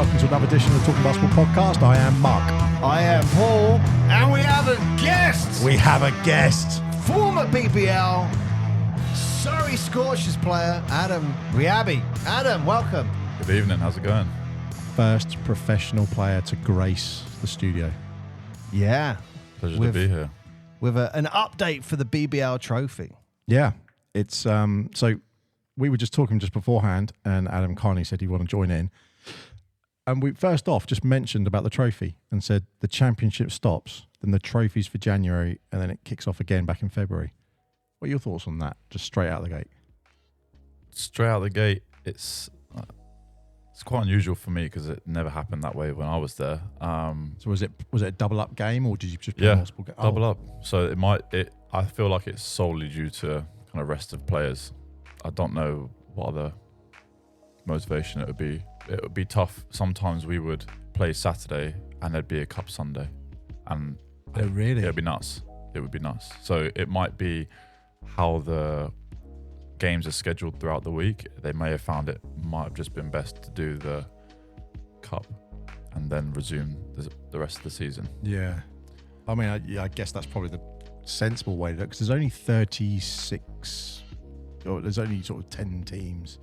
welcome to another edition of the Talking Basketball podcast. I am Mark. I am Paul, and we have a guest. We have a guest. Former BBL Surrey Scorchers player, Adam Riabi. Adam, welcome. Good evening, how's it going? First professional player to grace the studio. Yeah. Pleasure to be here. With an update for the BBL Trophy. Yeah, it's so we were just talking just beforehand, and Adam kindly said he'd want to join in. And we first off just mentioned about the trophy and said the championship stops, then the trophy's for January, and then it kicks off again back in February. What are your thoughts on that? Just straight out the gate. Straight out the gate, it's quite unusual for me because it never happened that way when I was there. So was it a double up game, or did you just play multiple games? Double up. So I feel like it's solely due to kind of rest of players. I don't know what other motivation it would be. It would be tough. Sometimes we would play Saturday and there'd be a cup Sunday, and really? It'd be nuts. It would be nuts. So it might be how the games are scheduled throughout the week. They may have found it might have just been best to do the cup and then resume the rest of the season. Yeah, I mean, I guess that's probably the sensible way to do it, because there's only 36, or there's only sort of 10 teams.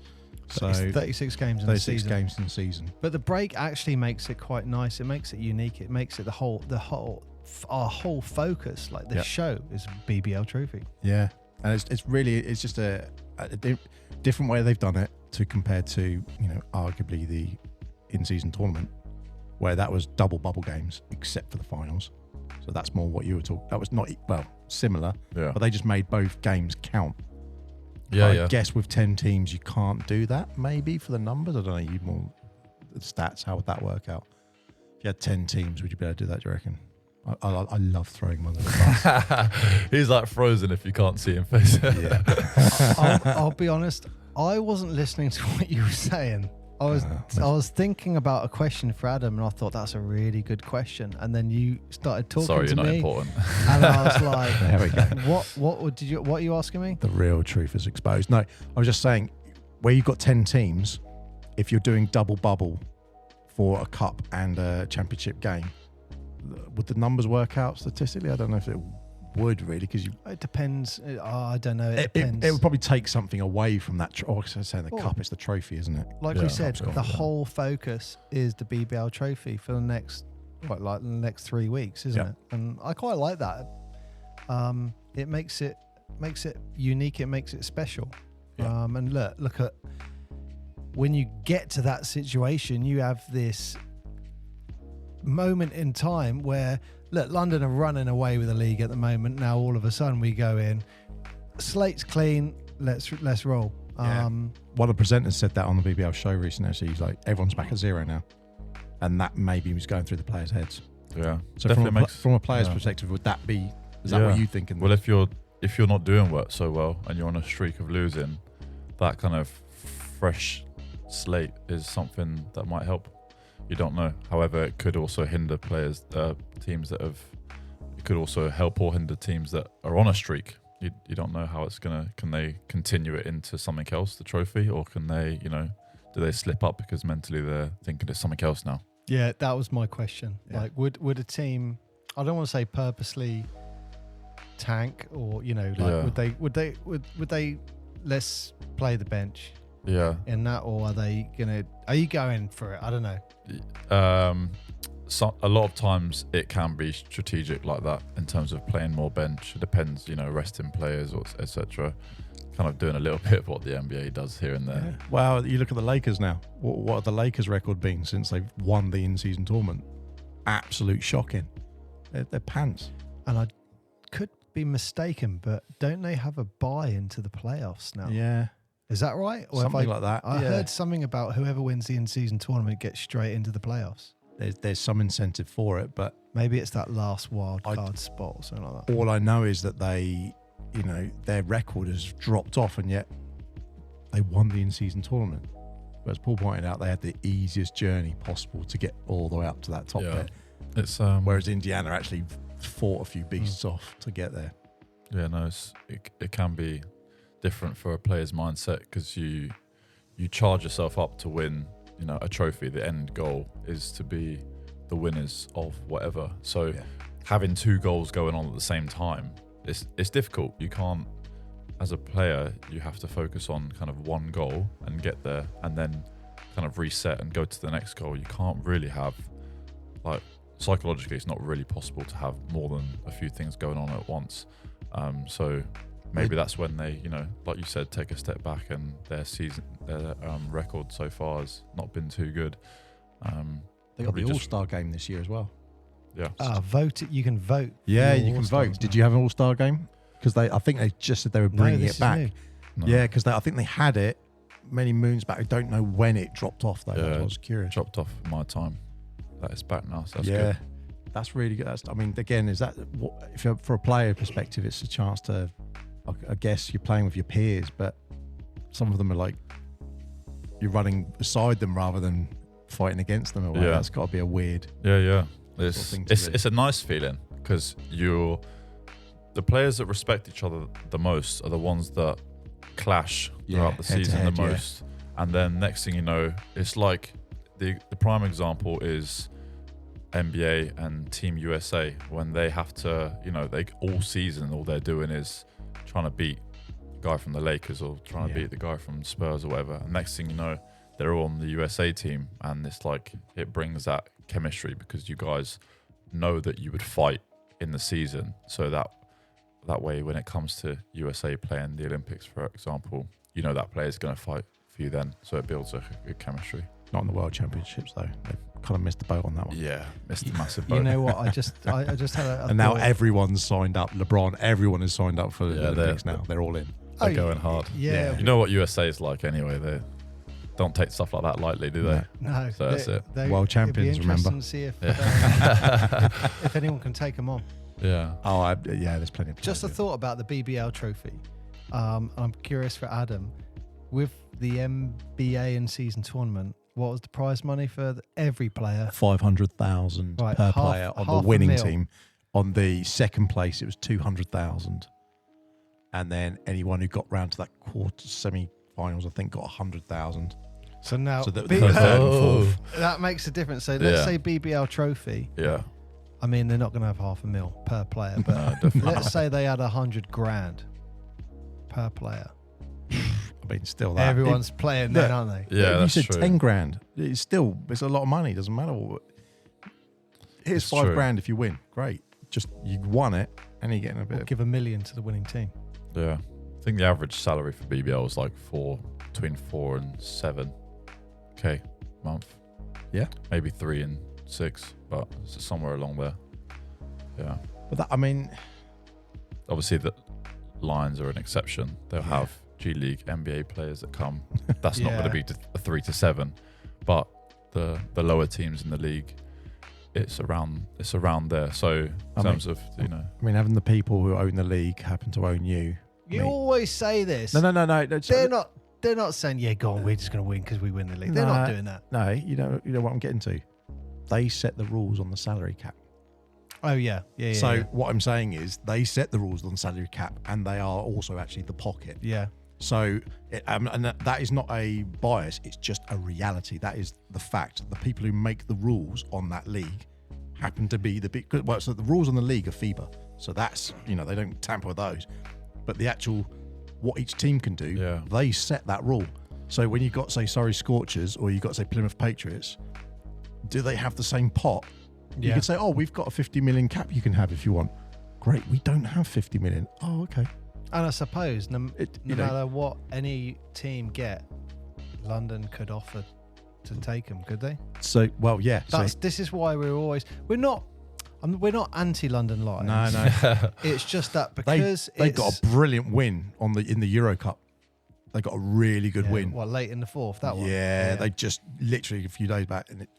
So it's 36 games in the season. 36 games in the season. But the break actually makes it quite nice. It makes it unique. It makes it our whole focus, like the show, is BBL Trophy. Yeah, and it's just a different way they've done it to compare to, arguably the in-season tournament, where that was double bubble games except for the finals. So that's more what you were talking. That was not similar, but they just made both games count. I guess with 10 teams you can't do that. Maybe for the numbers, I don't know. You more the stats. How would that work out? If you had 10 teams, would you be able to do that? Do you reckon? I love throwing him under the bus. He's like frozen if you can't see him face. I'll be honest. I wasn't listening to what you were saying. I was thinking about a question for Adam, and I thought that's a really good question. And then you started talking Sorry, to you're me, not important. and I was like, "There we go." What are you asking me? The real truth is exposed. No, I was just saying, where you've got 10 teams, if you're doing double bubble for a cup and a championship game, would the numbers work out statistically? I don't know if it would really, because it depends. I don't know. It depends. It would probably take something away from that. I was saying the cup, it's the trophy, isn't it? Like we said, the whole focus is the BBL Trophy for the next, the next 3 weeks, isn't it? And I quite like that. It makes it unique. It makes it special. Yeah. And look at when you get to that situation, you have this moment in time where London are running away with the league at the moment. Now all of a sudden we go in, slate's clean, let's roll. One of the presenters said that on the BBL show recently. So he's like, everyone's back at zero now, and that maybe was going through the players' heads. Yeah. So from a player's perspective, would that be? Is that what you think? Well, if you're not doing so well and you're on a streak of losing, that kind of fresh slate is something that might help. You don't know. However, it could also hinder players, teams that have. It could also help or hinder teams that are on a streak. You don't know how it's gonna. Can they continue it into something else, the trophy, or can they, do they slip up because mentally they're thinking it's something else now? Yeah, that was my question. Yeah. Like, would a team? I don't want to say purposely tank, or would they? Let's play the bench. Yeah. In that, or are you going for it? I don't know. So a lot of times it can be strategic like that in terms of playing more bench. It depends, resting players or etc. Kind of doing a little bit of what the NBA does here and there. Yeah. Well, you look at the Lakers now. What have the Lakers' record been since they've won the in-season tournament? Absolute shocking. They're pants. And I could be mistaken, but don't they have a bye into the playoffs now? Yeah. Is that right? Or something like that. I heard something about whoever wins the in-season tournament gets straight into the playoffs. There's some incentive for it, but maybe it's that last wild card spot or something like that. All I know is that they, their record has dropped off, and yet they won the in-season tournament. But as Paul pointed out, they had the easiest journey possible to get all the way up to that top bit. It's whereas Indiana actually fought a few beasts off to get there. Yeah, no, it can be different for a player's mindset, because you charge yourself up to win a trophy, the end goal is to be the winners of whatever. So having 2 goals going on at the same time, it's difficult. You can't, as a player, you have to focus on kind of one goal and get there, and then kind of reset and go to the next goal. You can't really have, like, psychologically, it's not really possible to have more than a few things going on at once. So maybe that's when they, like you said, take a step back, and their record so far has not been too good. They got the All-Star game this year as well. Yeah. Vote it. You can vote. Yeah, you can vote. Did you have an All-Star game? Because I think they just said they were bringing it back. No. Yeah, because I think they had it many moons back. I don't know when it dropped off though. I was curious. Dropped off my time. That is back now. So that's good. That's really good. I mean, again, is that if you're, for a player perspective, it's a chance to, I guess you're playing with your peers, but some of them are like you're running beside them rather than fighting against them. Or that's got to be a weird. Yeah. It's a nice feeling, because the players that respect each other the most are the ones that clash throughout the season the most. And then next thing you know, it's like the prime example is NBA and Team USA, when they have to, they all season, all they're doing is trying to beat the guy from the Lakers or trying to beat the guy from Spurs or whatever. And next thing you know, they're all on the USA team, and it's like it brings that chemistry, because you guys know that you would fight in the season. So that way, when it comes to USA playing the Olympics, for example, that player is going to fight for you then. So it builds a good chemistry. Not in the World Championships though. They've kind of missed the boat on that one. Yeah, missed the massive boat. You know what? I just had a and now everyone's signed up. LeBron, everyone is signed up for the Olympics now. They're all in. They're going hard. Yeah. You know what USA is like anyway. They don't take stuff like that lightly, do they? No. So that's it. World champions, remember? To see if anyone can take them on. Yeah. Oh, there's plenty of. Just a thought about the BBL trophy. I'm curious for Adam, with the NBA in season tournament, what was the prize money for every player? 500,000 per player on the winning team. On the second place, it was 200,000, and then anyone who got round to that quarter semi-finals, I think, got 100,000. So now, the third and fourth. That makes a difference. So let's say BBL trophy. Yeah. I mean, they're not going to have $500,000 per player, but let's say they had 100 grand per player. I mean, still that. Everyone's playing then, aren't they? Yeah, you that's said true. 10 grand. It's a lot of money. Doesn't matter what. Here's It's 5 true. grand if you win. Great. Just you won it, and you're getting a bit. Give $1 million to the winning team. Yeah. I think the average salary for BBL is like between 4 and 7K a month. Yeah. Maybe 3 and 6, but it's somewhere along there. Yeah. But that, I mean, Obviously the Lions are an exception. They'll have G League, NBA players that come. That's not going to be a 3 to 7, but the lower teams in the league, it's around there. So in terms of I mean, having the people who own the league happen to own you. You always say this. No. They're not saying, yeah, go on, we're just going to win because we win the league. They're not doing that. No, you know what I'm getting to. They set the rules on the salary cap. Oh, yeah. So what I'm saying is they set the rules on the salary cap, and they are also actually the pocket. Yeah. So, and that is not a bias. It's just a reality. That is the fact. The people who make the rules on that league happen to be the big. Well, so the rules on the league are FIBA. So that's, they don't tamper with those. But the actual, what each team can do, they set that rule. So when you've got, say, Surrey Scorchers, or you've got, say, Plymouth Patriots, do they have the same pot? You could say, oh, we've got a 50 million cap you can have if you want. Great, we don't have 50 million. Oh, okay. And I suppose no matter what any team get, London could offer to take them, could they? So, well, yeah. This is why we're not anti-London Lions. No. It's just that because they got a brilliant win in the Euro Cup. They got a really good win. Well, late in the fourth, that one. Yeah, they just literally a few days back, and it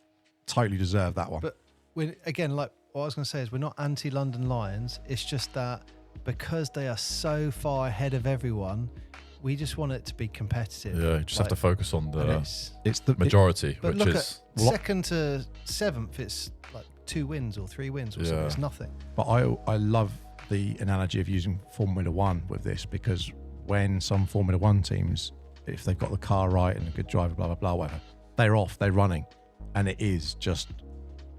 totally deserved that one. But again, like what I was going to say is, we're not anti-London Lions. It's just that because they are so far ahead of everyone, we just want it to be competitive. Yeah, you just have to focus on it's the majority, but which look is at second to seventh. It's like 2 wins or 3 wins or something. It's nothing. But I love the analogy of using Formula One with this, because when some Formula One teams, if they've got the car right and a good driver, blah blah blah, whatever, they're off, they're running, and it is just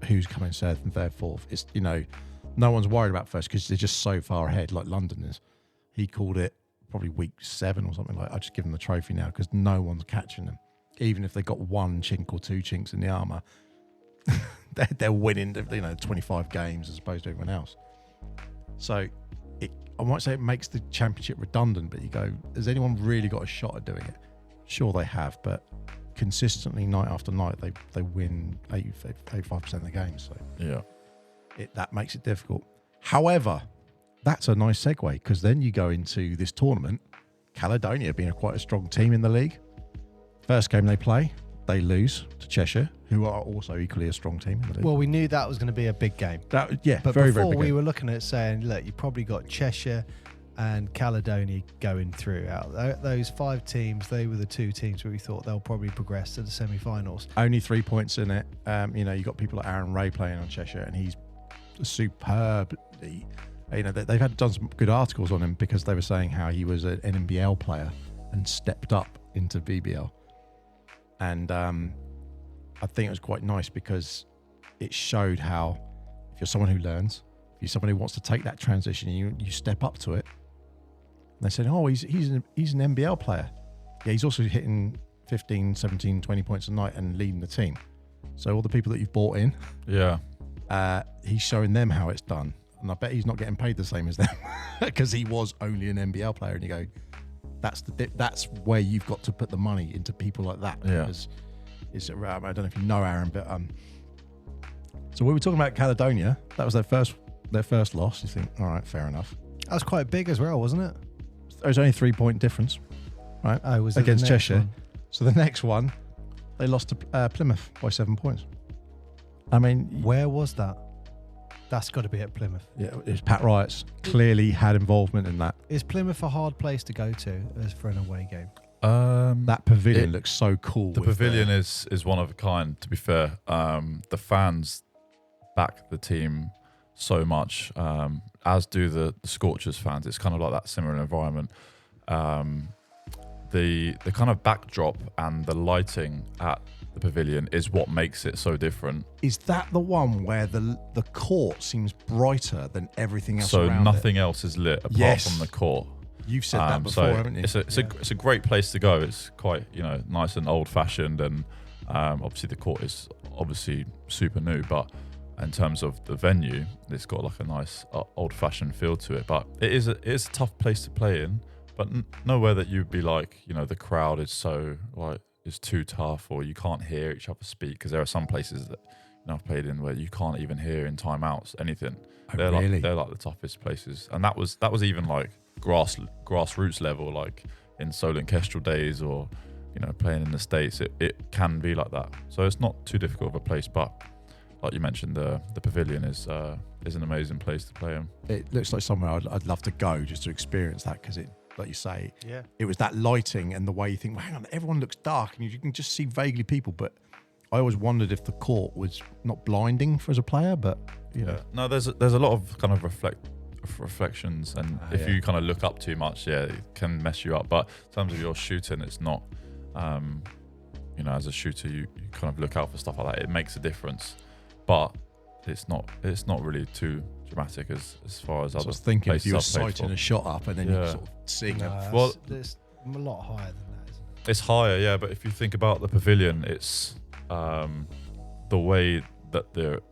who's coming third, fourth. It's, you know, no one's worried about first because they're just so far ahead, like London is. He called it probably week 7 or something like. I just give them the trophy now because no one's catching them, even if they got one chink or two chinks in the armour. they're winning, you know, 25 games as opposed to everyone else. So I might say it makes the championship redundant, but you go, has anyone really got a shot at doing it? Sure, they have, but consistently night after night, they win 85% of the games. So Yeah. That makes it difficult. However, that's a nice segue because then you go into this tournament, Caledonia being quite a strong team in the league. First game they play, they lose to Cheshire, who are also equally a strong team in the league. Well, we knew that was going to be a big game. But Very very big we game. were looking at saying, look, you probably got Cheshire and Caledonia going through. Out those 5 teams, they were the 2 teams where we thought they'll probably progress to the semi-finals. Only 3 points in it. You know, you got people like Aaron Ray playing on Cheshire, and he's superb. You know, they've done some good articles on him because they were saying how he was an NBL player and stepped up into BBL. And I think it was quite nice because it showed how if you're someone who learns, if you're someone who wants to take that transition, you step up to it. And they said, oh, he's an NBL player. Yeah, he's also hitting 15, 17, 20 points a night and leading the team. So all the people that you've brought in, he's showing them how it's done. And I bet he's not getting paid the same as them because he was only an NBL player. And you go, that's where you've got to put the money into people like that. Yeah. Because I don't know if you know Aaron, but so we were talking about Caledonia. That was their first loss. You think, all right, fair enough. That was quite big as well, wasn't it? There was only a 3-point difference, right? Oh, was it against the next Cheshire. one? So the next one, they lost to Plymouth by 7 points. I mean, Where was that? That's got to be at Plymouth. yeah, it was Pat Wright's clearly had involvement in that. Is Plymouth a hard place to go to as for an away game? That pavilion looks so cool. The pavilion is one of a kind, to be fair. The fans back the team so much, as do the Scorchers fans. It's kind of like that similar environment. The kind of backdrop and the lighting at the pavilion is what makes it so different. Is that the one where the court seems brighter than everything else So around nothing else is lit apart from the court. You've said that before, so haven't you? It's a great place to go. It's quite, you know, nice and old fashioned, and obviously the court is obviously super new, but in terms of the venue, it's got like a nice old fashioned feel to it. But it is a tough place to play in, but nowhere that you'd be like, you know, the crowd is so like is too tough or you can't hear each other speak, because there are some places that, you know, I've played in where you can't even hear in timeouts anything. They're really? they're like the toughest places, and that was even like grassroots level, like in Solent Kestrel days, or, you know, playing in the States. It can be like that, so it's not too difficult of a place. But like you mentioned, the pavilion is an amazing place to play in. It looks like somewhere I'd love to go just to experience that, because it, like you say, Yeah. it was that lighting and the way you think, well, hang on, everyone looks dark and you can just see vaguely people. But I always wondered if the court was not blinding for as a player, but you know. No, there's a lot of kind of reflections, and if you kind of look up too much, it can mess you up. But in terms of your shooting, it's not, you know, as a shooter, you kind of look out for stuff like that. It makes a difference, but it's not really too dramatic as far as So I other was thinking if you were places I've played sighting for. a shot up and then you're sort of seeing No, a Well- it's a lot higher than that, isn't it? It's higher, yeah, but if you think about the pavilion, it's the way that the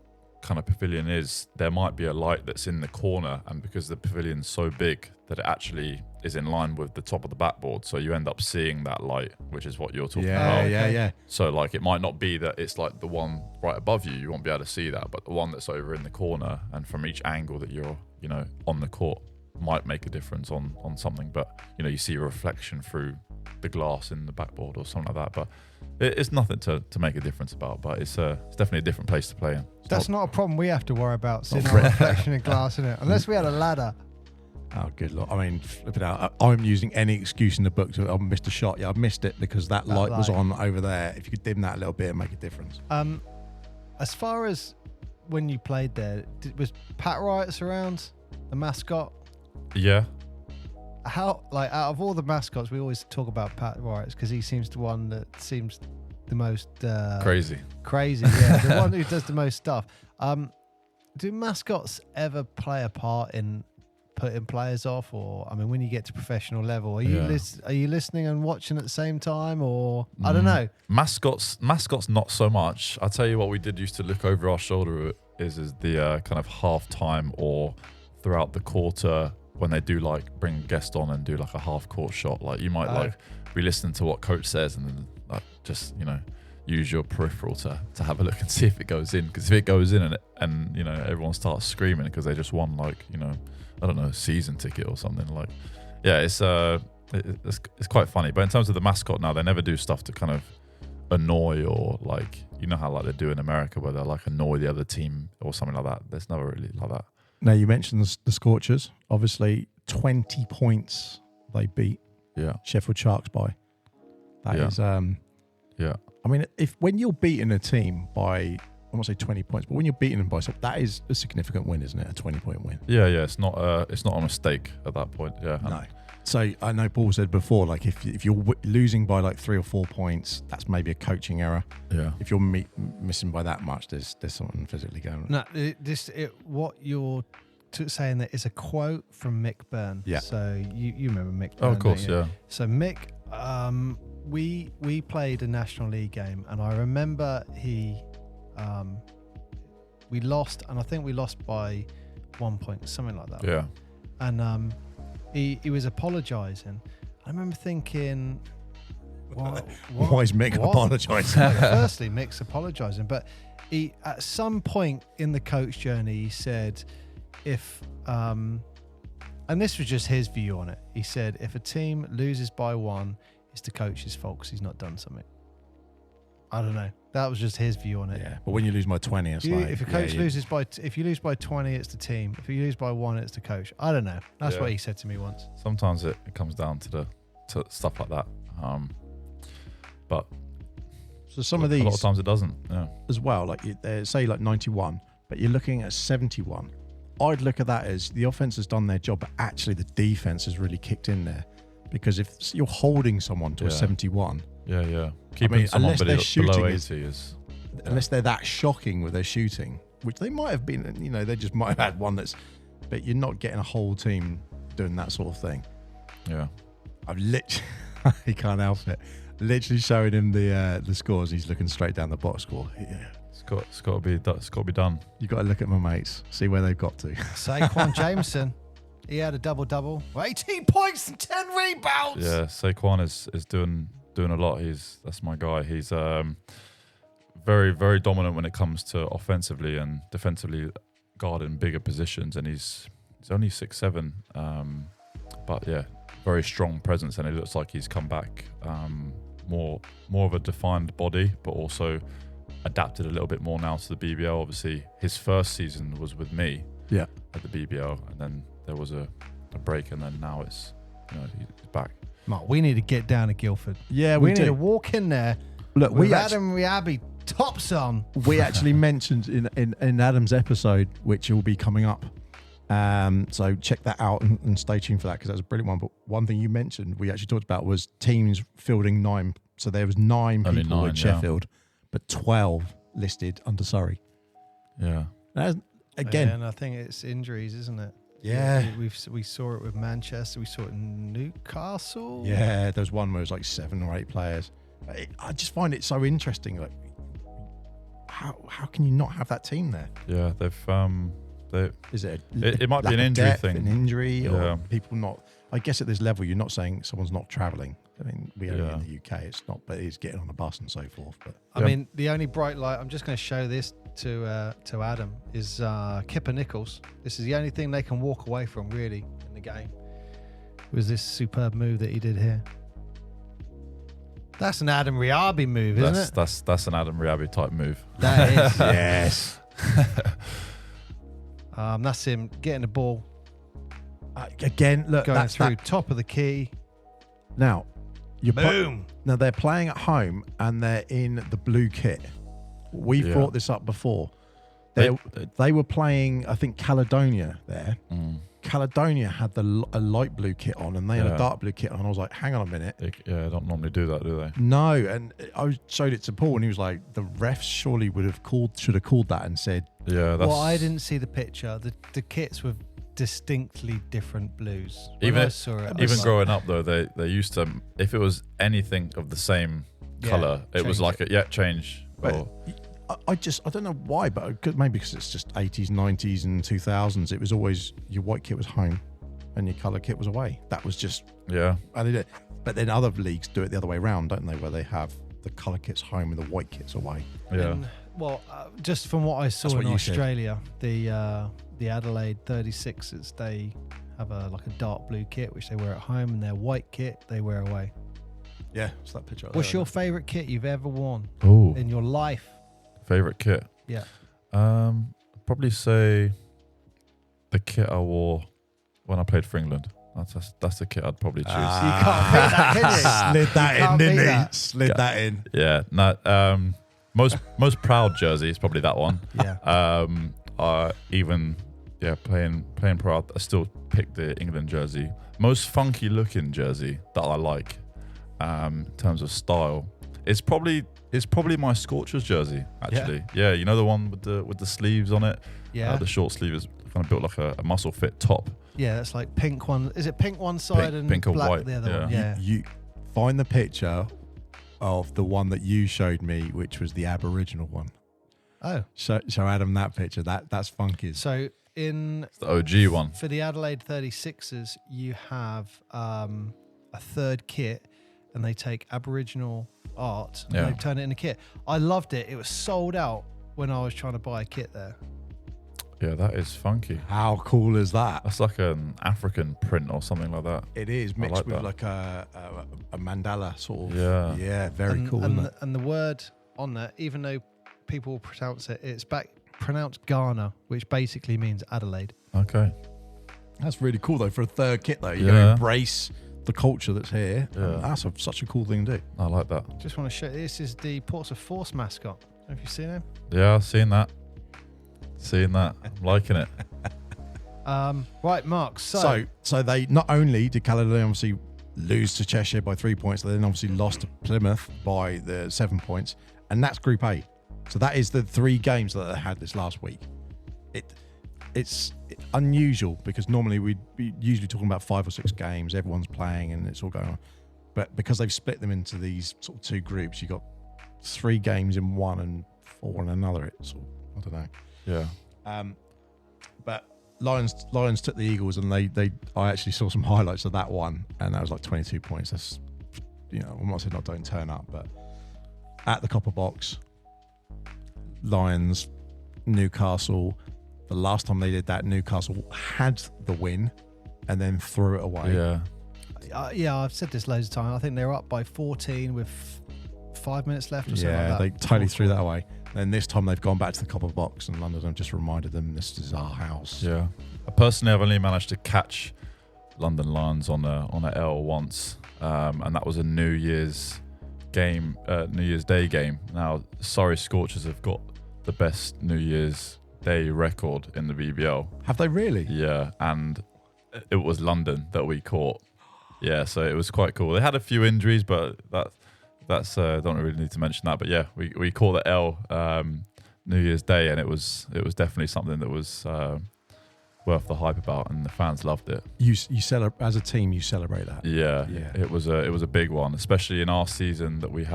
kind of pavilion is, there might be a light that's in the corner, and because the pavilion's so big that it actually is in line with the top of the backboard, so you end up seeing that light, which is what you're talking about. yeah. So like it might not be that it's like the one right above you, you won't be able to see that, but the one that's over in the corner and from each angle that you're, you know, on the court might make a difference on something. But, you know, you see a reflection through the glass in the backboard or something like that. But it's nothing to make a difference about, but it's definitely a different place to play in. That's not a problem we have to worry about, seeing our reflection in glass in it, unless we had a ladder. Oh, good Lord. I mean, flip it out. I'm using any excuse in the book to, I missed a shot. Yeah, I missed it because that light was light. on over there. If you could dim that a little bit and make a difference. As far as when you played there, was Pat Wrights around, the mascot? Yeah. How, like, out of all the mascots, we always talk about Pat Wrights because he seems the one that seems the most Crazy. Yeah, the one who does the most stuff. Do mascots ever play a part in putting players off, or I mean, when you get to professional level, are you are you listening and watching at the same time, or I don't know? Mascots not so much. I'll tell you what we used to look over our shoulder is the kind of half-time or throughout the quarter when they do like bring a guest on and do like a half-court shot. Like you might like be listening to what coach says and then like just use your peripheral to have a look and see if it goes in. Because if it goes in and everyone starts screaming because they just won like I don't know, a season ticket or something, like it's quite funny. But in terms of the mascot now, they never do stuff to kind of annoy or like how like they do in America where they like annoy the other team or something like that. There's never really like that. Now you mentioned the Scorchers. Obviously 20 points they beat Sheffield Sharks by. That is I mean, when you're beating a team by, I won't say 20 points, but when you're beating them by something, that is a significant win, isn't it? A 20-point win. Yeah. It's not a mistake at that point. Yeah. No. So I know Paul said before, like if you're losing by like 3 or 4 points, that's maybe a coaching error. Yeah. If you're missing by that much, there's something physically going on. No, what you're saying that is a quote from Mick Byrne. Yeah. So you remember Mick Byrne? Oh, of course, yeah. So Mick, we played a National League game, and I remember we lost, and I think we lost by 1 point, something like that. Yeah. And he was apologising. I remember thinking, why is Mick apologising? Firstly, Mick's apologising, but he at some point in the coach journey, he said, and this was just his view on it. He said, if a team loses by 1, it's the coach's fault because he's not done something. I don't know. That was just his view on it. Yeah, but when you lose by 20, it's like... If a coach loses by... If you lose by 20, it's the team. If you lose by 1, it's the coach. I don't know. That's what he said to me once. Sometimes it comes down to stuff like that. But... So some of these... A lot of times it doesn't, as well. Like, say like 91, but you're looking at 71. I'd look at that as the offense has done their job, but actually the defense has really kicked in there. Because if you're holding someone to a 71... Yeah. Keeping someone below 80 is... Unless they're that shocking with their shooting, which they might have been, they just might have had one that's... But you're not getting a whole team doing that sort of thing. Yeah. I've literally... he can't help it. Literally showing him the scores. He's looking straight down the box score. Yeah. It's got to be done. You've got to look at my mates, see where they've got to. Saquon Jameson. He had a double-double. 18 points and 10 rebounds. Yeah, Saquon is doing a lot. That's my guy. He's very, very dominant when it comes to offensively and defensively guarding bigger positions, and he's only 6'7", but yeah, very strong presence, and it looks like he's come back more of a defined body, but also adapted a little bit more now to the BBL. Obviously, his first season was with me at the BBL, and then there was a break, and then now it's he's back. Mark, we need to get down to Guildford. Yeah, we need to walk in there. Look, with Adam Riabi tops on. We actually mentioned in Adam's episode, which will be coming up. So check that out and stay tuned for that, because that's a brilliant one. But one thing you mentioned, we actually talked about, was teams fielding 9. So there was 9 people at Sheffield, but 12 listed under Surrey. Yeah. Again, and I think it's injuries, isn't it? Yeah. We saw it with Manchester. We saw it in Newcastle. Yeah, there's one where it was like 7 or 8 players. I just find it so interesting. Like, how can you not have that team there? Yeah, Is it it might be an injury thing? An injury, or people not? I guess at this level, you're not saying someone's not travelling. I mean, we are in the UK. It's not, but it's getting on a bus and so forth. But I mean, the only bright light. I'm just going to show this to Adam is Kipper Nichols. This is the only thing they can walk away from really in the game. Was this superb move that he did here? That's an Adam Riabi move, isn't it? That's an Adam Riabi type move. That is. Yes. That's him getting the ball. Again, look, going through top of the key. Now, boom. Now they're playing at home and they're in the blue kit. We've brought this up before. They were playing, I think, Caledonia there. Caledonia had a light blue kit on, and they had a dark blue kit on. I was like, hang on a minute. They don't normally do that, do they? No, and I showed it to Paul, and he was like, the refs surely should have called that and said, Yeah, that's... Well, I didn't see the picture. The kits were distinctly different blues. When Even I saw it, I was even like, growing up though, they used to, if it was anything of the same color, it was change like change. But Or, I don't know why, but maybe because it's just 80s, 90s, and 2000s. It was always your white kit was home, and your color kit was away. That was just yeah, I did it. But then other leagues do it the other way around, don't they? Where they have the color kits home and the white kits away. yeah. And, well, just from what I saw That's what in you said. Australia, the Adelaide 36ers, they have a dark blue kit which they wear at home, and their white kit they wear away. Yeah, it's that picture. What's your favourite kit you've ever worn Oh, in your life? favorite kit? Yeah. I'd probably say the kit I wore when I played for England. That's the kit I'd probably choose. You can't beat that, can you? Slid that You in, can't didn't beat he? that. Slid that in. Yeah, no. Most proud jersey is probably that one. Yeah. Playing proud, I still pick the England jersey. Most funky looking jersey that I like, in terms of style, it's probably my Scorcher's jersey. Actually, yeah, you know the one with the sleeves on it. Yeah. The short sleeve is kind of built like a muscle fit top. Yeah, that's like pink one. Is it pink one side and pink or black white, the other yeah. one? Yeah. You find the picture of the one that you showed me, which was the Aboriginal one. Oh. Show Adam that picture. That's funky. So It's the OG one. for the Adelaide 36ers, you have a third kit, and they take Aboriginal art and Yeah. they turn it into kit. I loved it. It was sold out when I was trying to buy a kit there. Yeah, that is funky. How cool is that? That's like an African print or something like that. It is mixed like with that. like a mandala sort of. Yeah. Yeah, very cool, isn't it? And the word on that, even though people pronounce it, it's pronounced Ghana, which basically means Adelaide. Okay. That's really cool though for a third kit though. You Yeah. gotta embrace the culture that's here. Yeah. And that's such a cool thing to do. I like that. Just want to show this is the Portsmouth Force mascot. Have you seen him? Yeah, I've seen that. I'm liking it. Right, Mark. So they not only did Caledonia obviously lose to Cheshire by 3 points, they then obviously lost to Plymouth by the 7 points, and that's Group A. So that is the 3 games that they had this last week. It's unusual because normally we'd be usually talking about 5 or 6 games, everyone's playing and it's all going on. But because they've split them into these sort of 2 groups, you got 3 games in one and 4 in another. It's all, I don't know. Yeah. But Lions took the Eagles, and I actually saw some highlights of that one, and that was like 22 points. That's, I'm not saying don't turn up, but at the Copper Box, Lions, Newcastle. The last time they did that, Newcastle had the win and then threw it away. Yeah. I've said this loads of times. I think they're up by 14 with 5 minutes left or something like that. They totally threw that away. Then this time they've gone back to the Copper Box, and London have just reminded them this is our house. Yeah. Personally, I've only managed to catch London Lions on a L once, and that was a New Year's game, New Year's Day game. Now, sorry, Scorchers have got the best New Year's Day record in the BBL. Have they really? Yeah, and it was London that we caught. Yeah, so it was quite cool. They had a few injuries, but that's don't really need to mention that. But yeah, we caught the L New Year's Day, and it was definitely something that was worth the hype about, and the fans loved it. You celebrate as a team. You celebrate that. Yeah. It was a big one, especially in our season that we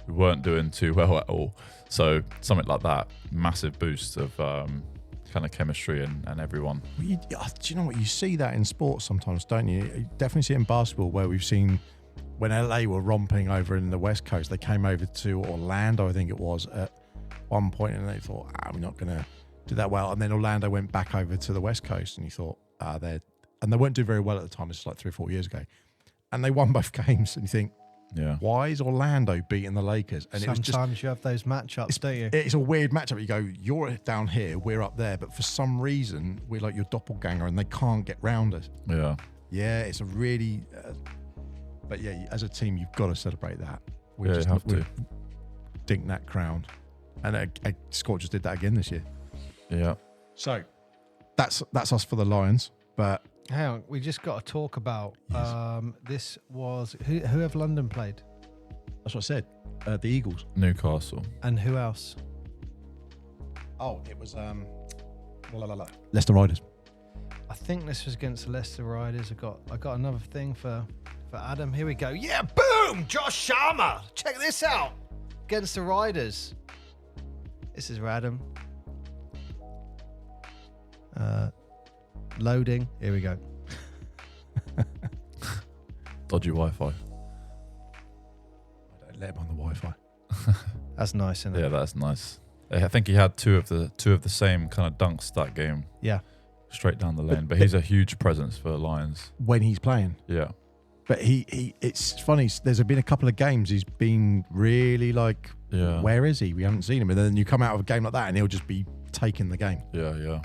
weren't doing too well at all. So something like that, massive boost of kind of chemistry and everyone. Do you know what? You see that in sports sometimes, don't you? You definitely see it in basketball, where we've seen when LA were romping over in the West Coast, they came over to Orlando, I think it was, at one point, and they thought, we're not going to do that well. And then Orlando went back over to the West Coast, and you thought, they weren't doing very well at the time. It's like 3 or 4 years ago. And they won both games, and you think, yeah, why is Orlando beating the Lakers? And sometimes you have those matchups, don't you? It's a weird matchup. You go, you're down here, we're up there, but for some reason, we're like your doppelganger, and they can't get round us. Yeah. Yeah, it's a really... but yeah, as a team, you've got to celebrate that. You have to. Dink that crown. And Scorchers did that again this year. Yeah. So that's us for the Lions. But Hang on, we just got to talk about Yes. this was who have London played that's what I said. The Eagles. Newcastle. and who else? Oh, it was Leicester Riders. I think this was against the Leicester Riders. I got another thing for Adam. Here we go. Yeah, boom! Josh Sharma. Check this out. Against the Riders. This is Adam. Loading. Here we go. Dodgy Wi-Fi. I don't let him on the Wi-Fi. That's nice, isn't it? Yeah, that's nice. I think he had two of the same kind of dunks that game. Yeah. Straight down the lane. But he's a huge presence for Lions. When he's playing. Yeah. But it's funny. There's been a couple of games he's been really like, Yeah. where is he? We haven't seen him. And then you come out of a game like that and he'll just be taking the game. Yeah.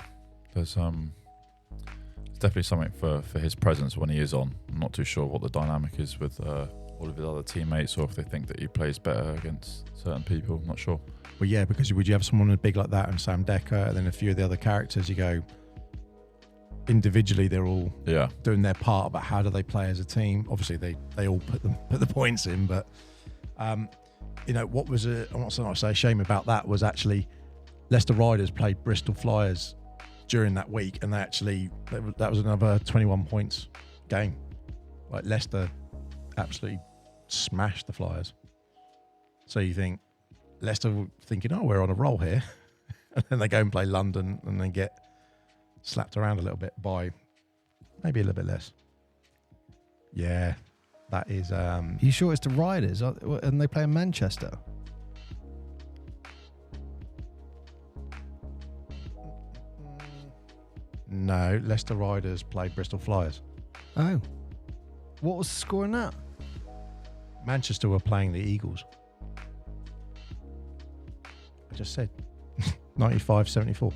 There's it's definitely something for his presence when he is on. I'm not too sure what the dynamic is with all of his other teammates, or if they think that he plays better against certain people. I'm not sure. Well, yeah, because would you have someone big like that and Sam Decker and then a few of the other characters, you go, individually they're all Yeah. doing their part, but how do they play as a team? Obviously they all put the points in, but what was I want to say a shame about that was actually Leicester Riders played Bristol Flyers during that week, and that was another 21 points game. Like Leicester absolutely smashed the Flyers. So you think Leicester were thinking, oh, we're on a roll here, and then they go and play London and then get slapped around a little bit by maybe a little bit less. Yeah, that is. You sure it's the Riders? And they play in Manchester? No, Leicester Riders played Bristol Flyers. Oh. What was the score in that? Manchester were playing the Eagles. I just said 95-74.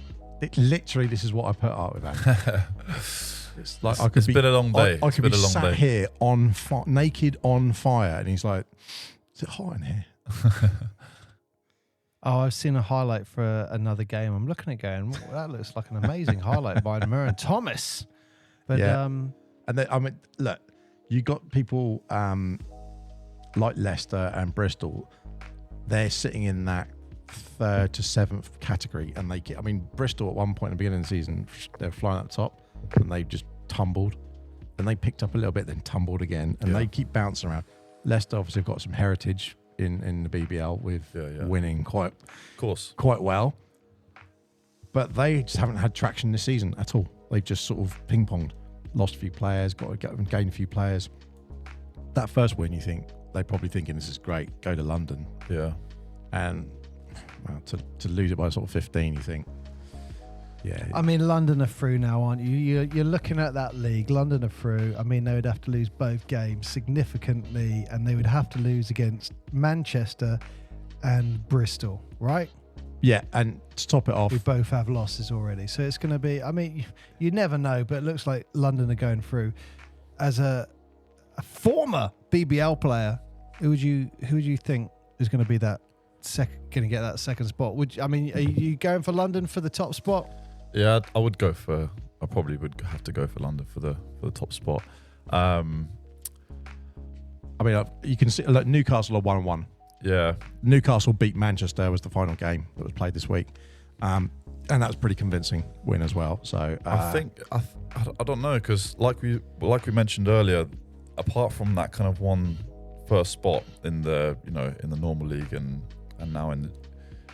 Literally, this is what I put up with that. It's like It's been a long day. I It's could been be a long sat day. here naked on fire, and he's like, "Is it hot in here?" Oh, I've seen a highlight for another game. I'm looking at going, that looks like an amazing highlight by Merrin Thomas. But Yeah. And then, look, you got people like Leicester and Bristol. They're sitting in that 3rd to 7th category, and Bristol at one point at the beginning of the season, they were flying up the top, and they just tumbled. And they picked up a little bit, then tumbled again, and they keep bouncing around. Leicester obviously have got some heritage in the BBL with winning quite well, but they just haven't had traction this season at all. They've just sort of ping-ponged, lost a few players, got to gain a few players. That first win, you think they're probably thinking this is great, go to London, and to lose it by sort of 15, you think, I mean, London are through now, aren't you? You're looking at that league. London are through. I mean, they would have to lose both games significantly, and they would have to lose against Manchester and Bristol, right? Yeah, and to top it off, We both have losses already. So it's going to be, I mean, you never know, but it looks like London are going through. As a former BBL player, who would you think is going to be that going to get that second spot? Are you going for London for the top spot? Yeah, I probably would have to go for London for the top spot. you can see like Newcastle are 1-1. Yeah, Newcastle beat Manchester was the final game that was played this week, and that was pretty convincing win as well. So I think I don't know, because like we mentioned earlier, apart from that kind of one first spot in the in the normal league and now in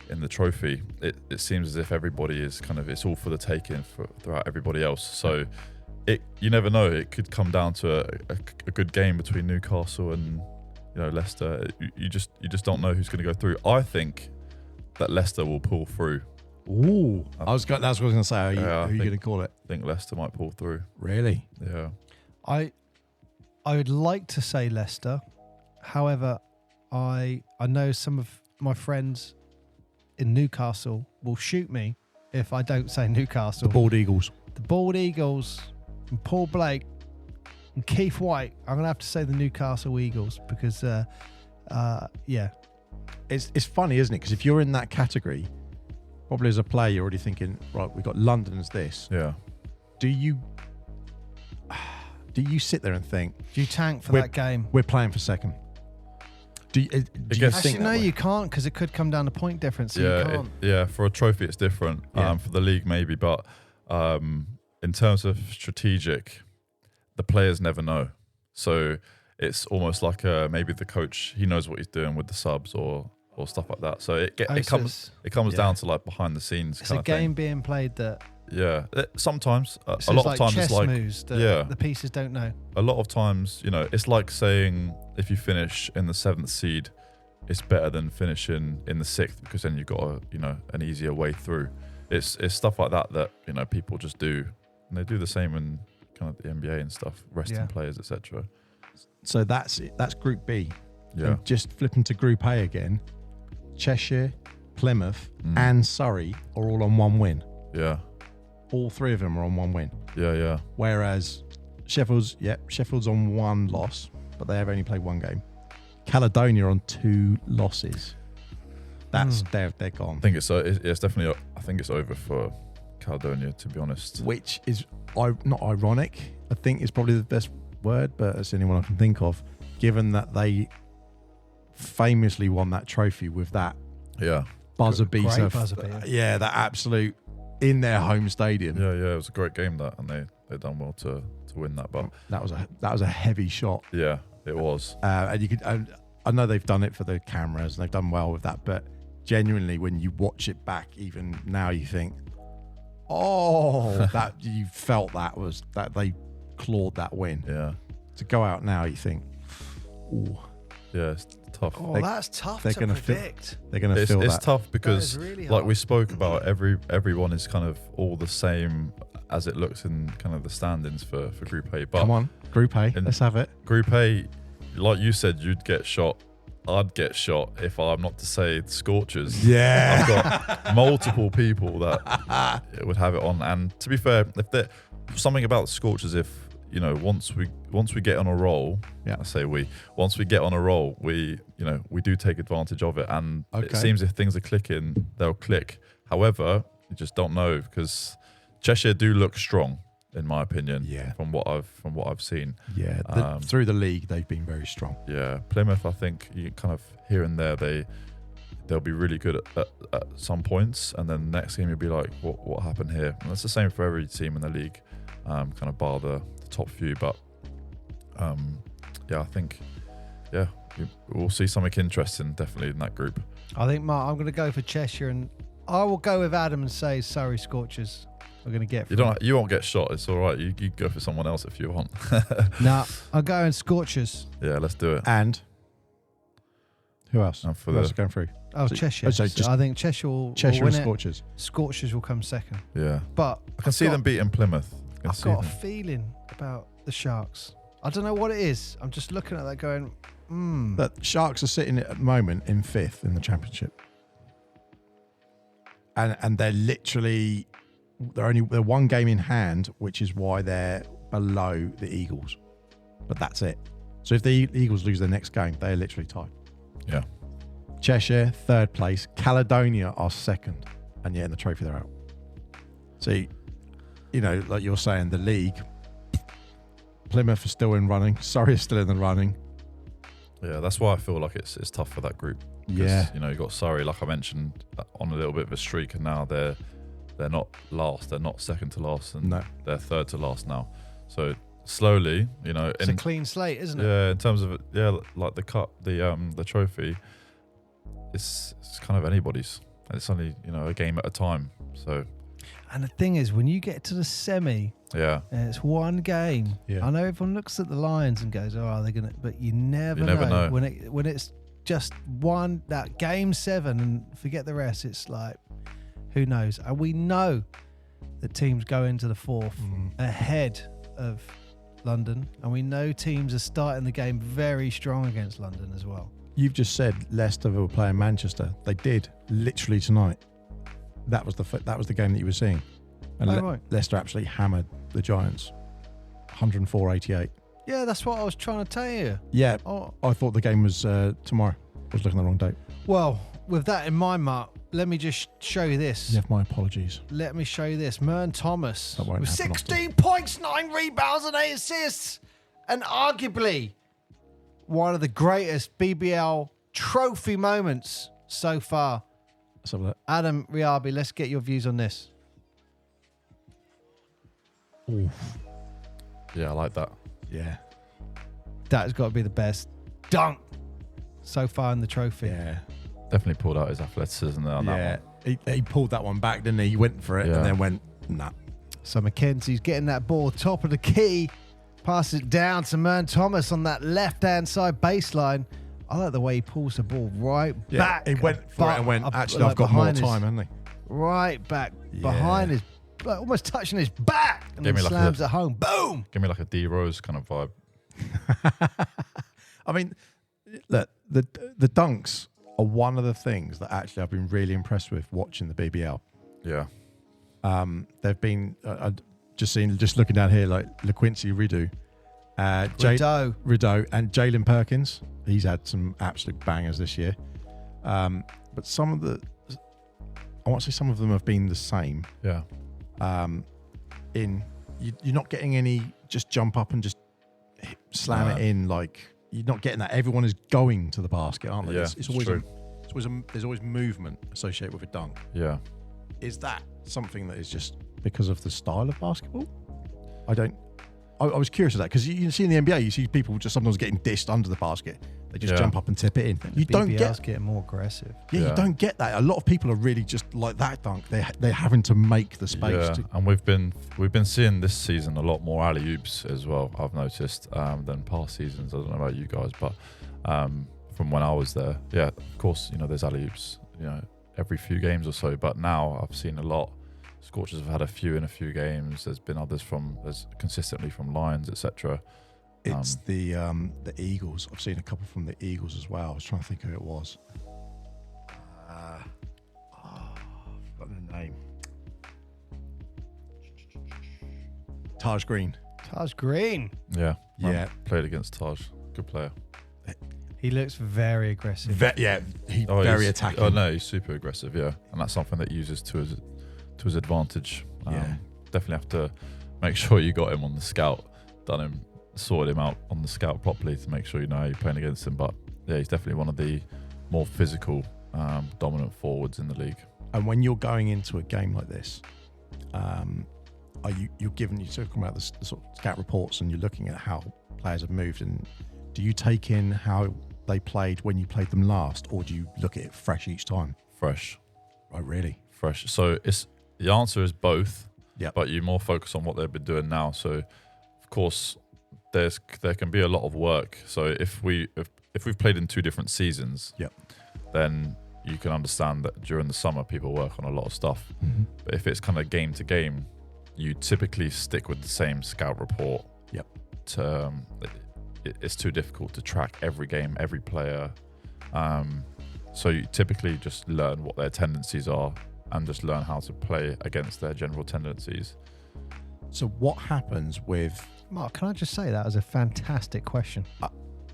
the trophy, it seems as if everybody is it's all for the taking throughout everybody else. So you never know, it could come down to a good game between Newcastle and Leicester. You just don't know who's going to go through. I think that Leicester will pull through. Ooh, that's what I was going to say. Who are you going to call it? I think Leicester might pull through. Really? Yeah. I would like to say Leicester. However, I know some of my friends in Newcastle will shoot me if I don't say Newcastle. The Bald Eagles. The Bald Eagles and Paul Blake and Keith White. I'm going to have to say the Newcastle Eagles because, It's funny, isn't it? Because if you're in that category, probably as a player, you're already thinking, right, we've got London as this. Yeah. Do you do you sit there and think, Do you tank for We're- that game? we're playing for second? Do you gets- think Actually, that no, way? you can't, because it could come down to point difference. So you Yeah, can't. for a trophy it's different. Yeah. For the league maybe, but in terms of strategic, the players never know. So it's almost like maybe the coach, he knows what he's doing with the subs or stuff like that. So it comes Yeah. down to like behind the scenes It's kind a of game thing. being played that Yeah, it's sometimes a just lot of like times chess it's like moves that yeah. the pieces don't know. a lot of times, it's like saying if you finish in the 7th seed, it's better than finishing in the 6th because then you've got an easier way through. It's stuff like that people just do, and they do the same in kind of the NBA and stuff, resting Yeah. players, etc. So that's it. That's Group B. Yeah, And just flipping to Group A again, Cheshire, Plymouth, and Surrey are all on one win. yeah, All three of them are on one win. yeah. Whereas Sheffield's on one loss, but they have only played one game. Caledonia on 2 losses. That's they're gone. I think it's definitely. I think it's over for Caledonia, to be honest. Which is not ironic. I think it's probably the best word, but it's the only one I can think of, given that they famously won that trophy with that Yeah, buzzer Great beater. buzzer beater. Yeah, that absolute in their home stadium. yeah. It was a great game that, and they done well to win that. But That was a heavy shot. yeah, it was. And you could. I know they've done it for the cameras and they've done well with that, but genuinely, when you watch it back, even now, you think, oh, that you felt that they clawed that win. Yeah, To go out now, you think, ooh, yeah. It's tough. Oh, that's tough they're to gonna feel- predict. they're going to It's feel that. tough because, That is really like hard. we spoke about, everyone is kind of all the same as it looks in kind of the standings for Group A. But Come on, Group A, in- let's have it. Group A, like you said, you'd get shot. I'd get shot if I'm not to say the Scorchers. Yeah. I've got multiple people that would have it on. And to be fair, if there something about the Scorchers, if once we get on a roll, Yeah. I say once we get on a roll, we do take advantage of it. And it Okay. seems if things are clicking, they'll click. However, you just don't know because Cheshire do look strong, in my opinion. Yeah. From what I've seen. Yeah, through the league, they've been very strong. Yeah, Plymouth, I think you kind of here and there they'll be really good at some points, and then the next game you'll be like, what happened here? And that's the same for every team in the league, kind of bar the top few. But I think we'll see something interesting definitely in that group. I think, Mark, I'm going to go for Cheshire, and I will go with Adam and say Surrey Scorchers are going to get. You won't get shot. It's all right. You go for someone else if you want. Nah, I'll go in Scorchers. Yeah, let's do it. And who else? And for Who else the is going through? Oh, So- Cheshire. oh, so just I think Cheshire will Cheshire win and it. Scorchers. Scorchers will come second. yeah, But I can see them beating Plymouth. I can I've see got a them. feeling about the Sharks. I don't know what it is. I'm just looking at that going, The Sharks are sitting at the moment in 5th in the championship, and they're literally they're one game in hand, which is why they're below the Eagles. But that's it. So if the Eagles lose their next game, they're literally tied. Yeah, Cheshire 3rd place, Caledonia are 2nd, and yet in the trophy they're out. So, like you're saying, the league, Plymouth are still in running, Surrey is still in the running. yeah. That's why I feel like it's tough for that group. 'Cause, Yeah. you got Surrey, like I mentioned, on a little bit of a streak, and now they're not last, they're not second to last, and No. they're third to last now. So slowly, it's a clean slate, isn't it? in terms of like the cup, the trophy, it's kind of anybody's, and it's only a game at a time. So And the thing is, when you get to the semi, yeah, and it's one game. Yeah. I know everyone looks at the Lions and goes, "Oh, are they gonna?" But you never know. when it's just one that game 7 and forget the rest. It's like, who knows? And we know that teams go into the 4th ahead of London, and we know teams are starting the game very strong against London as well. You've just said Leicester were playing Manchester. They did literally tonight. That was the game that you were seeing, and Right. Leicester absolutely hammered the Giants, 104-88. Yeah, that's what I was trying to tell you. Yeah, Oh, I thought the game was tomorrow. I was looking at the wrong date. well, with that in mind, Mark, let me just show you this. You have my apologies. Let me show you this. Mern Thomas That won't with happen 16 points, 9 rebounds, and 8 assists. And arguably one of the greatest BBL trophy moments so far. Let's have a look. Adam Riabi, let's get your views on this. Oof. Yeah, I like that. Yeah. That's got to be the best dunk so far in the trophy. Yeah. Definitely pulled out his athleticism there on that Yeah. one. He pulled that one back, didn't he? He went for it Yeah. and then went, nah. So Mackenzie's getting that ball top of the key, passes it down to Mern Thomas on that left-hand side baseline. I like the way he pulls the ball right back. He went for it and went, actually, I've got more time, hasn't he? Right back Yeah. behind his, like, almost touching his back, and then Gave me like slams it home. Boom! Give me like a D Rose kind of vibe. I mean, look, the dunks are one of the things that actually I've been really impressed with watching the BBL. Yeah. They've been, just looking down here, like LaQuincy Rideau, Rideau and Jalen Perkins. He's had some absolute bangers this year. But some of them have been the same. Yeah. You're not getting any just jump up and just slam it in, like you're not getting that. Everyone is going to the basket, aren't they? Yeah, it's always true. there's always movement associated with a dunk. Yeah. Is that something that is just because of the style of basketball? I was curious of that because you see in the NBA, you see people just sometimes getting dished under the basket. They just jump up and tip it in. You don't BBL's getting more aggressive. Yeah, you don't get that. A lot of people are really just like that dunk. They're having to make the space. Yeah, and we've been seeing this season a lot more alley oops as well. I've noticed than past seasons. I don't know about you guys, but from when I was there, yeah, of course, there's alley oops, every few games or so. But now I've seen a lot. Scorchers have had a few in a few games. There's been others there's consistently from Lions, etc. It's the Eagles. I've seen a couple from the Eagles as well. I was trying to think who it was. I've forgotten the name. Taj Green. Taj Green. Yeah. Yeah. Played against Taj. Good player. He looks very aggressive. He's very attacking. Oh no, he's super aggressive. Yeah, and that's something that he uses to his advantage. Definitely have to make sure you got him on the scout, sorted him out on the scout properly to make sure you know how you're playing against him. But yeah, he's definitely one of the more physical, dominant forwards in the league. And when you're going into a game like this, you're talking about the sort of scout reports and you're looking at how players have moved, and do you take in how they played when you played them last, or do you look at it fresh each time? Fresh. Oh, really? Fresh. So the answer is both. Yeah. But you more focus on what they've been doing now. So of course there can be a lot of work. So if we've played in 2 different seasons, then you can understand that during the summer people work on a lot of stuff. Mm-hmm. But if it's kind of game to game, you typically stick with the same scout report. Yep. It's too difficult to track every game, every player. So you typically just learn what their tendencies are and just learn how to play against their general tendencies. So what happens with... Mark, can I just say that was a fantastic question?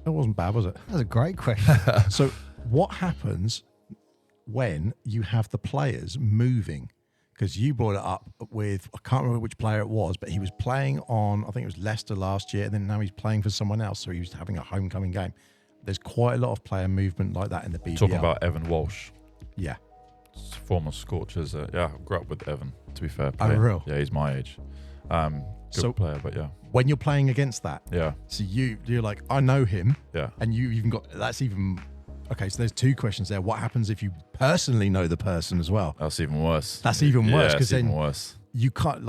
It wasn't bad, was it? That was a great question. So what happens when you have the players moving? Because you brought it up with, I can't remember which player it was, but he was playing on, I think it was Leicester last year, and then now he's playing for someone else, so he was having a homecoming game. There's quite a lot of player movement like that in the BBL. Talking about Evan Walsh. Yeah. Former Scorchers. I grew up with Evan, to be fair. Oh, real? Yeah, he's my age. Good player, but yeah. When you're playing against that, yeah. So you're like, I know him. Yeah. And you even got, that's even, okay, so there's 2 questions there. What happens if you personally know the person as well? That's even worse. That's even worse. Yeah, it's even worse. You can't,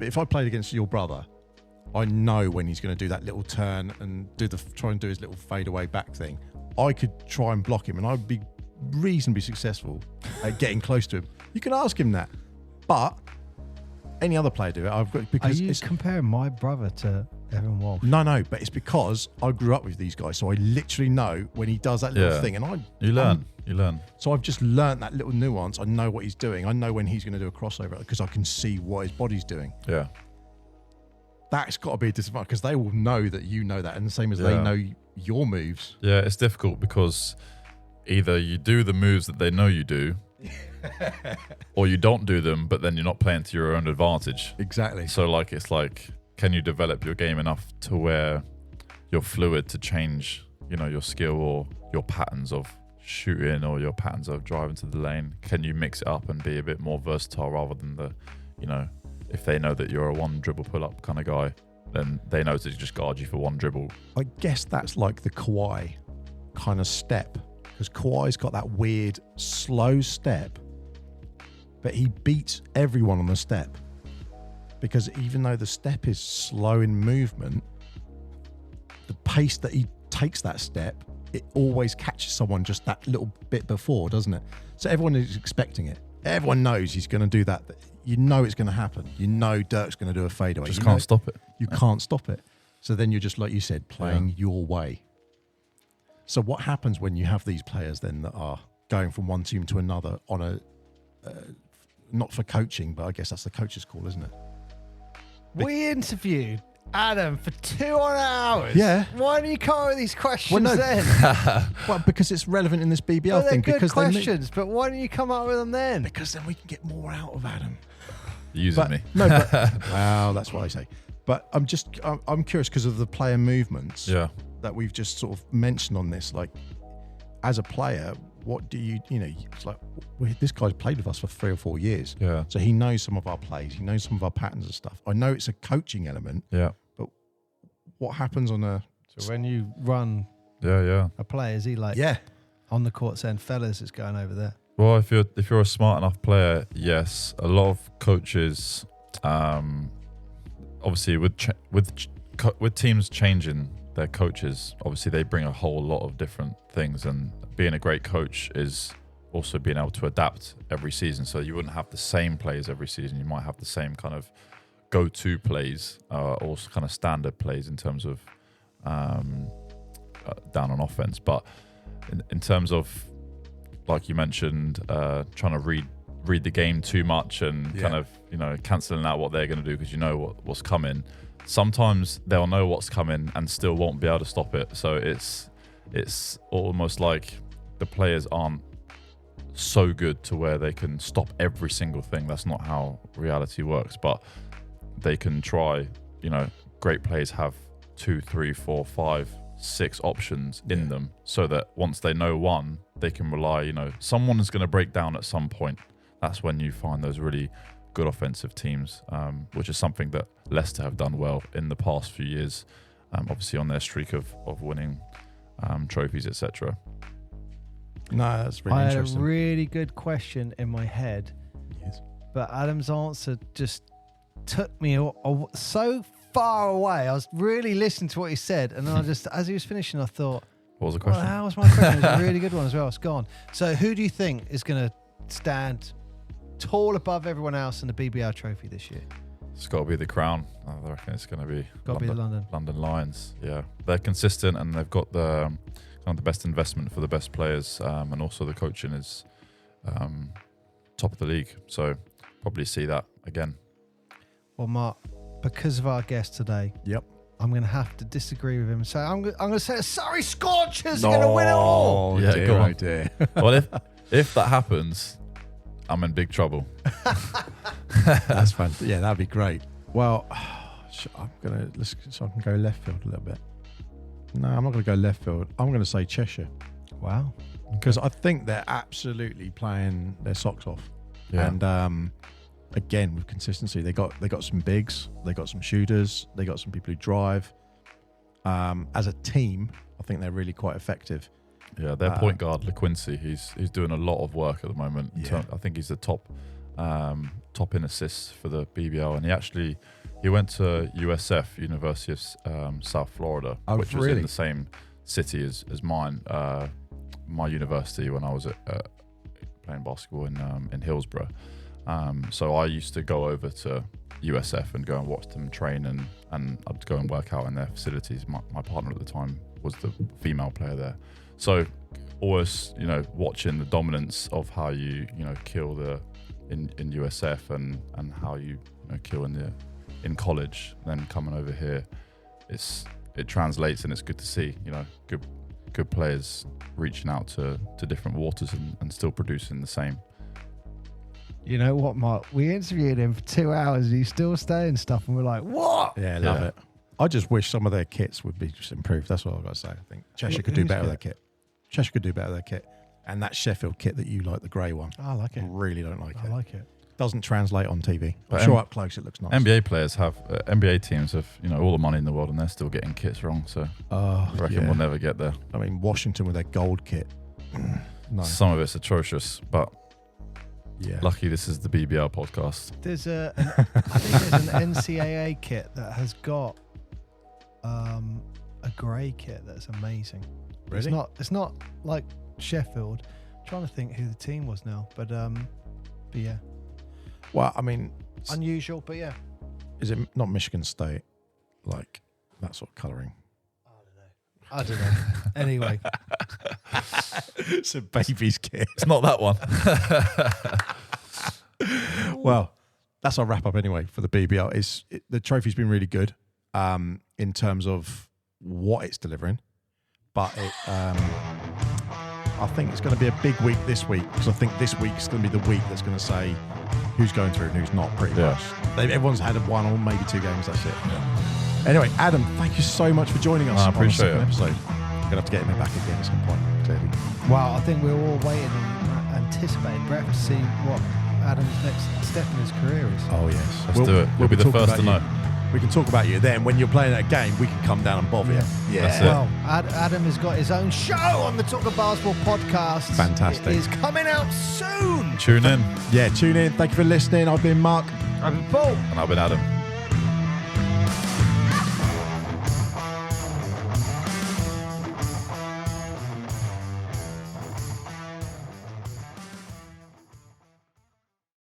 if I played against your brother, I know when he's going to do that little turn and try and do his little fadeaway back thing. I could try and block him and I'd be reasonably successful at getting close to him. You can ask him that, but any other player do it. Are you comparing my brother to Evan Walsh? No, but it's because I grew up with these guys, so I literally know when he does that little thing, and you learn. So I've just learned that little nuance. I know what he's doing. I know when he's going to do a crossover because I can see what his body's doing. Yeah. That's got to be a disadvantage because they will know that you know that, and the same as they know your moves. Yeah, it's difficult because either you do the moves that they know you do, or you don't do them, but then you're not playing to your own advantage. Exactly. So like, it's like, can you develop your game enough to where you're fluid to change, your skill or your patterns of shooting or your patterns of driving to the lane? Can you mix it up and be a bit more versatile rather than the, if they know that you're a one dribble pull up kind of guy, then they know to just guard you for one dribble. I guess that's like the Kawhi kind of step, because Kawhi's got that weird slow step, but he beats everyone on the step, because even though the step is slow in movement, the pace that he takes that step, it always catches someone just that little bit before, doesn't it? So everyone is expecting it. Everyone knows he's going to do that. You know it's going to happen. You know Dirk's going to do a fadeaway. Just can't stop it. You can't stop it. So then you're just, like you said, playing your way. So what happens when you have these players then that are going from one team to another on a, not for coaching, but I guess that's the coach's call, isn't it? We interviewed Adam for 2 hours. Yeah. Why don't you come up with these questions then? Well, because it's relevant in this BBL Well, they're thing. good Because questions, but why don't you come up with them then? Because then we can get more out of Adam. Using me. No, but well, that's what I say. But I'm curious because of the player movements that we've just sort of mentioned on this. Like, as a player, what do it's like, this guy's played with us for 3 or 4 years. Yeah. So he knows some of our plays. He knows some of our patterns and stuff. I know it's a coaching element. Yeah. But what happens on a... So when you run a play, is he like on the court saying, fellas, it's going over there? Well, if you're a smart enough player, yes. A lot of coaches, obviously with teams changing their coaches, obviously they bring a whole lot of different things, and being a great coach is also being able to adapt every season. So you wouldn't have the same plays every season. You might have the same kind of go-to plays, or kind of standard plays in terms of down on offense. But in terms of, like you mentioned, trying to read the game too much and kind of cancelling out what they're going to do because what's coming. Sometimes they'll know what's coming and still won't be able to stop it. So it's almost like the players aren't so good to where they can stop every single thing. That's not how reality works. But they can try. Great players have 2, 3, 4, 5, 6 options in them, so that once they know one, they can rely. Someone is going to break down at some point. That's when you find those really good offensive teams, which is something that Leicester have done well in the past few years, obviously on their streak of winning trophies, etc. No, that's really interesting. I had a really good question in my head, but Adam's answer just took me so far away. I was really listening to what he said, and then I just, as he was finishing, I thought, what was the question? How was my question? It was a really good one as well. It's gone. So who do you think is going to stand tall above everyone else in the BBL trophy this year? It's got to be the crown. I reckon it's going to be the London Lions. Yeah, they're consistent and they've got the best investment for the best players, and also the coaching is top of the league. So probably see that again. Well, Mark, because of our guest today, I'm going to have to disagree with him. So I'm going to say, sorry, Scorcher's going to win it all. Yeah, go on. Dear. Well, if that happens, I'm in big trouble. That's fun. Yeah, that'd be great. Well, I can go left field a little bit. No, I'm not going to go left field. I'm going to say Cheshire. Wow. Because I think they're absolutely playing their socks off. Yeah. And again, with consistency, they got some bigs, they got some shooters, they got some people who drive. As a team, I think they're really quite effective. Yeah, their point guard, LaQuincy, he's doing a lot of work at the moment. Yeah. I think he's the top in assists for the BBL, and he went to USF, University of South Florida, which was in the same city as mine, my university, when I was playing basketball in Hillsborough. So I used to go over to USF and go and watch them train, and I'd go and work out in their facilities. My partner at the time was the female player there. So always, watching the dominance of how you kill in USF and how you kill in college, then coming over here, it translates, and it's good to see, good players reaching out to different waters and still producing the same. You know what, Mark? We interviewed him for 2 hours and he's still saying stuff, and we're like, what? Yeah, love it. I just wish some of their kits would be just improved. That's what I've got to say. I think Cheshire could do better with their kit. Cheshire could do better with their kit. And that Sheffield kit that you like, the grey one. I like it. I really don't like it. I like it. Doesn't translate on TV. But I'm sure up close it looks nice. NBA players have, NBA teams have, all the money in the world, and they're still getting kits wrong. So I reckon we'll never get there. I mean, Washington with their gold kit. No. Some of it's atrocious, but yeah. lucky this is the BBL podcast. There's I think there's an NCAA kit that has got a grey kit that's amazing. Really? It's not like Sheffield. I'm trying to think who the team was now, but yeah. Well, I mean, Unusual, but yeah. is it not Michigan State? Like that sort of colouring? I don't know. Anyway. It's a baby's kit. It's not that one. Well, that's our wrap up anyway for the BBL. The trophy's been really good in terms of what it's delivering, but I think it's going to be a big week this week, because I think this week is going to be the week that's going to say who's going through and who's not, pretty much. Everyone's had one or maybe 2 games, that's it. Yeah. Anyway, Adam, thank you so much for joining us I on the appreciate second it. episode. We're going to have to get him back again at some point, clearly. Well, I think we're all waiting and anticipating breath to see what Adam's next step in his career is. Oh, yes. Let's do it. We'll be the first to know. We can talk about you then. When you're playing that game, we can come down and bother you. Yeah. That's it. Well, Adam has got his own show on the Talk of Basketball podcast. Fantastic. It is coming out soon. Tune in. Yeah, tune in. Thank you for listening. I've been Mark. I've been Paul. And I've been Adam.